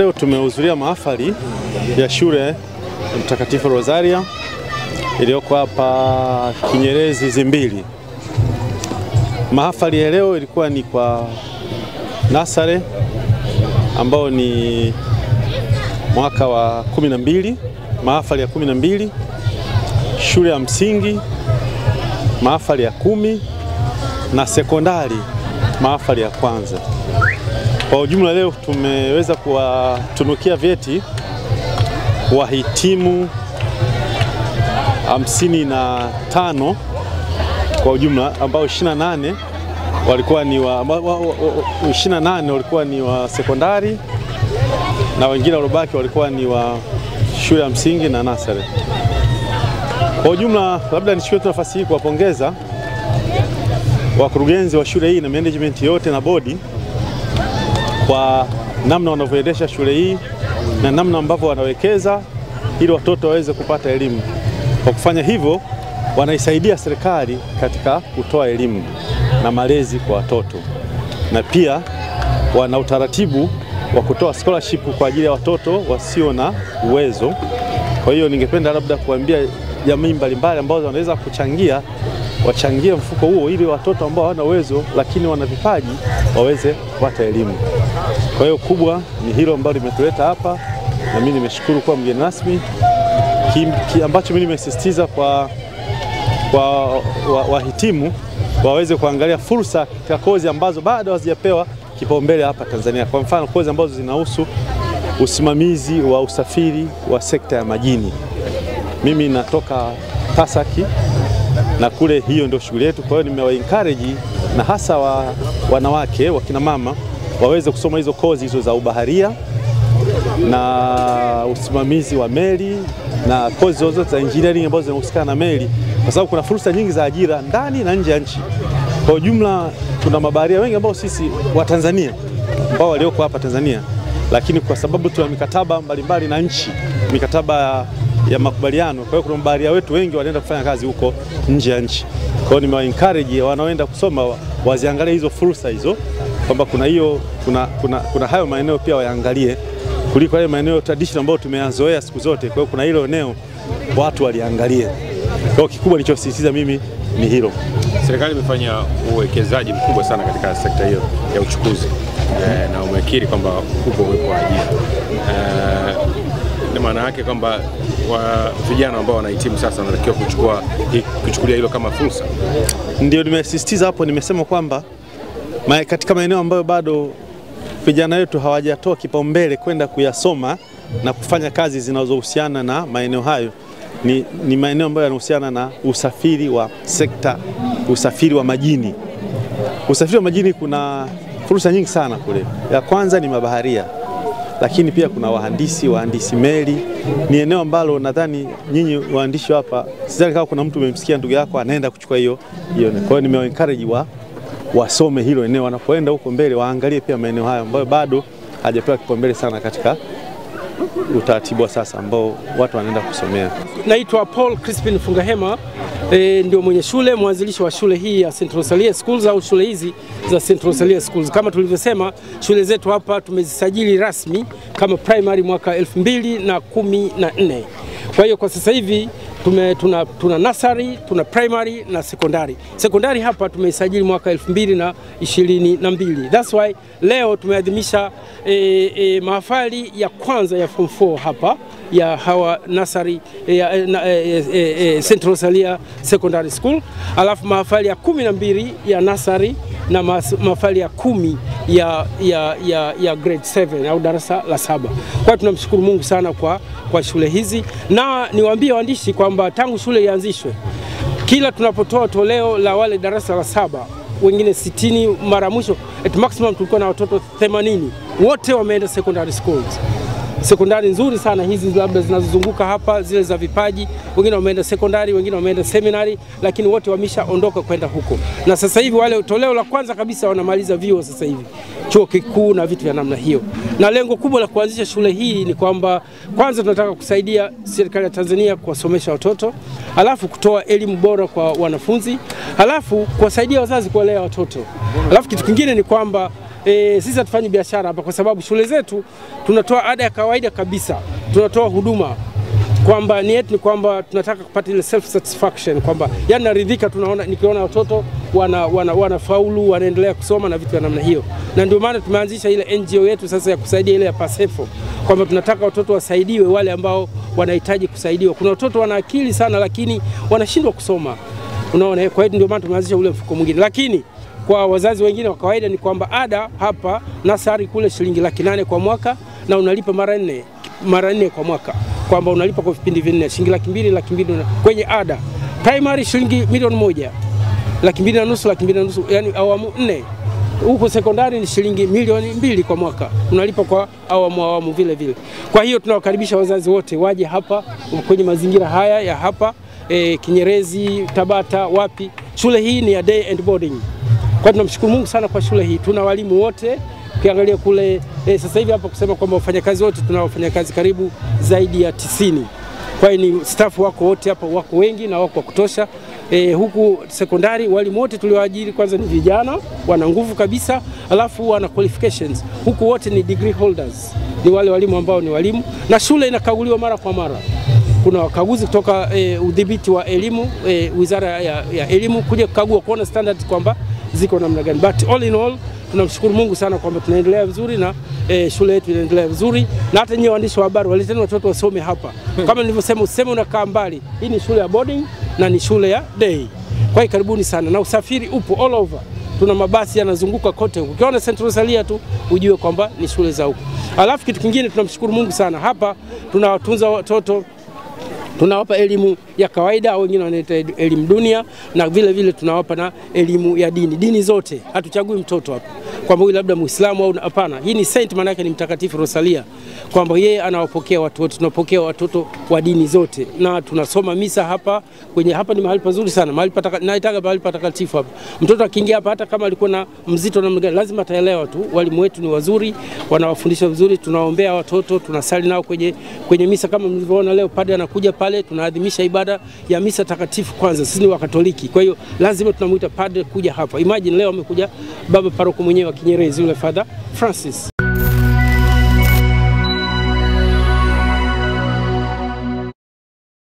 Leo tumehudhuria mahafali ya shule Mtakatifu Rosaria iliyoko hapa Kinyerezi Zimbili. Mahafali ya leo ilikuwa ni kwa nasare ambao ni mwaka wa 12, mahafali ya 12, shule ya msingi mahafali ya 10 na sekondari mahafali ya kwanza. Kwa ujumla leo tumeweza kuwatunukia vyeti wahitimu 55 kwa ujumla, ambao 28 walikuwa ni wa sekondari na wengine walobaki walikuwa ni wa shule ya msingi na nasari. Kwa ujumla labda nichukue nafasi hii kuwapongeza wakurugenzi wa shule hii na management yote na bodi kwa namna wanavyoendesha shule hii na namna ambavyo wanawekeza ili watoto waweze kupata elimu. Kwa kufanya hivyo wanaisaidia serikali katika kutoa elimu na malezi kwa watoto, na pia wana utaratibu wa kutoa scholarship kwa ajili ya watoto wasio na uwezo. Kwa hiyo ningependa labda kuambia jamii mbalimbali ambazo wanaweza kuchangia, wachangie mfuko huo ili watoto ambao hawana uwezo lakini wana vipaji waweze kupata elimu. Kwa hiyo kubwa ni hilo ambalo limetuleta hapa, na mimi nimeshukuru kwa mgeni rasmi. Ambacho mimi nimesisitiza kwa wahitimu waweze kuangalia fursa katika kozi ambazo bado hazijapewa kipaumbele hapa Tanzania. Kwa mfano kozi ambazo zinahusu usimamizi wa usafiri wa sekta ya majini. Mimi natoka Pasaki na kule hiyo ndio shughuli yetu. Kwa hiyo nimewa-encourage na hasa wanawake, wakina mama waweze kusoma hizo kozi hizo za ubaharia na usimamizi wa meli na kozi zote za engineering ambazo zinahusikana na meli, kwa sababu kuna fursa nyingi za ajira ndani na nje ya nchi. Kwa ujumla kuna mabaharia wengi ambao sisi wa Tanzania ambao walioko hapa Tanzania, lakini kwa sababu tuna mikataba mbalimbali na nchi, mikataba ya makubaliano, kwa hiyo kuna mabaharia wetu wengi wanaenda kufanya kazi huko nje ya nchi. Kwa hiyo nimewa-encourage wanaoenda kusoma waziangalie hizo fursa hizo, kwamba kuna hayo maeneo pia waangalie kuliko yale maeneo traditional ambayo tumeyazoea siku zote. Kwa hiyo kuna hilo eneo watu waliangalie. Kwa hiyo kikubwa nilichosisitiza mimi ni hilo. Serikali imefanya uwekezaji mkubwa sana katika sekta hiyo ya uchukuzi na umekiri kwamba kubwa uwepo wa ajira. Ni maana yake kwamba vijana ambao wanahitimu sasa wanatakiwa kuchukulia hilo kama fursa. Ndio nimesisitiza hapo, nimesema kwamba katika maeneo ambayo bado vijana wetu hawajatoa kipaumbele kwenda kuyasoma na kufanya kazi zinazohusiana na maeneo hayo ni maeneo ambayo yanahusiana na usafiri wa sekta, usafiri wa majini. Usafiri wa majini kuna fursa nyingi sana kule. Ya kwanza ni mabaharia, lakini pia kuna wahandisi meli. Ni eneo ambalo nadhani nyinyi waandishi hapa, sidhani kama kuna mtu umemsikia ndugu yako anaenda kuchukua hiyo. Kwa hiyo nimewa-encourage wasome hilo eneo, wanapoenda huko mbele waangalie pia maeneo hayo ambayo bado hajapewa kipaumbele sana katika utaratibu wa sasa ambao watu wanaenda kusomea. Naitwa Paul Crispin Fungahema, ndio mwenye shule, mwanzilishi wa shule hii ya St. Rosalia Schools au shule hizi za St. Rosalia Schools. Kama tulivyosema, shule zetu hapa tumezisajili rasmi kama primary mwaka 2014. Kwa hiyo kwa sasa hivi tuna nursery, tuna primary na sekondari. Sekondari hapa tumeisajili mwaka 2022. That's why leo tumeadhimisha mahafali ya kwanza ya form 4 hapa ya hawa nursery St. Rosalia Secondary School, alafu mahafali ya 12 ya nursery na mahafali ya 10 ya grade 7 au darasa la 7. Kwa tunamshukuru Mungu sana kwa shule hizi, na niwaambie waandishi kwamba tangu shule ianzishwe kila tunapotoa toleo la wale darasa la 7, wengine 60, mara mwisho at maximum tulikuwa na watoto 80, wote wameenda secondary schools. Sekondari nzuri sana hizi labda zinazozunguka hapa, zile za vipaji, wengine wameenda sekondari, wengine wameenda seminari, lakini wote wameshaondoka kwenda huko. Na sasa hivi wale toleo la kwanza kabisa wanamaliza vyuo sasa hivi, chuo kikuu na vitu vya namna hiyo. Na lengo kubwa la kuanzisha shule hii ni kwamba kwanza tunataka kusaidia serikali ya Tanzania kuwasomesha watoto, alafu kutoa elimu bora kwa wanafunzi, alafu kuwasaidia wazazi kuwalea watoto. Alafu kitu kingine ni kwamba sisi hatufanyi biashara hapa, kwa sababu shule zetu tunatoa ada ya kawaida kabisa, tunatoa huduma kwamba ni kwamba tunataka kupata ile self satisfaction, kwamba yani naridhika nikiona watoto wanafaulu, wanaendelea kusoma na vitu vya namna hiyo. Na ndio maana tumeanzisha ile NGO yetu sasa ya kusaidia ile ya Pasefo, kwamba tunataka watoto wasaidiwe, wale ambao wanahitaji kusaidiwa. Kuna watoto wana akili sana lakini wanashindwa kusoma, unaona. Kwa hiyo ndio maana tumeanzisha ule mfuko mwingine. Lakini kwa wazazi wengine wa kawaida ni kwamba ada hapa nasari kule shilingi 800,000 kwa mwaka, na unalipa mara nne kwa mwaka, kwamba unalipa kwa vipindi vinne shilingi 200,000, 200,000 kwenye ada. Primary shilingi 1,100,000, 250,000, 250,000, yani awamu 4. Huko sekondari ni shilingi 2,200,000 kwa mwaka, unalipa kwa awamu vile vile. Kwa hiyo tunawakaribisha wazazi wote waje hapa kwenye mazingira haya ya hapa Kinyerezi, Tabata, wapi. Shule hii ni ya day and boarding. Kwa tunamshukuru Mungu sana kwa shule hii. Tuna walimu wote, ukiangalia kule sasa hivi hapa kusema kwamba wafanyakazi wote, tuna wafanyakazi karibu zaidi ya 90. Kwa hiyo ni staff wako wote hapa, wako wengi na wako wa kutosha. Huku sekondari walimu wote tulioajiri kwanza ni vijana, wana nguvu kabisa, alafu wana qualifications. Huku wote ni degree holders, ni wale walimu ambao ni walimu, na shule inakaguliwa mara kwa mara. Kuna wakaguzi kutoka udhibiti wa elimu, wizara ya elimu, kuja kukagua kuona standards kwamba ziko namna gani. But all in all tunamshukuru Mungu sana kwamba tunaendelea vizuri na shule yetu inaendelea vizuri, na hata nyinyi waandishi wa habari waleteni watoto wasome hapa. Kama nilivyosema, useme unakaa mbali, hii ni shule ya boarding na ni shule ya day. Kwa hiyo karibuni sana, na usafiri upo all over. Tuna mabasi yanazunguka kote huko. Ukiona Central Rosalia tu ujue kwamba ni shule za huko. Alafu kitu kingine tunamshukuru Mungu sana, hapa tunawatunza watoto, tunawapa elimu ya kawaida au wengine wanaita elimu dunia, na vile vile tunawapa na elimu ya dini zote. Hatuchagui mtoto hapa kwamba huyu labda Muislamu au hapana. Hii ni saint, maana yake ni mtakatifu Rosalia, kwamba yeye anawapokea watu wote. Tunapokea watoto wa dini zote na tunasoma misa hapa. Hapa ni mahali pazuri sana, mahali patakatifu hapa. Mtoto akiingia hapa, hata kama alikuwa na mzito namna gani, lazima ataelewa tu. Walimu wetu ni wazuri, wanawafundisha vizuri. Tunaombea watoto, tunasali nao kwenye misa. Kama mlivyoona leo padre anakuja pale, tunaadhimisha ibada ya misa takatifu kwanza. Sisi ni wa Katoliki, kwa hiyo lazima tunamuita padre kuja hapa. Imagine leo amekuja baba paroko mwenyewe wa Kinyerezi, yule Father Francis.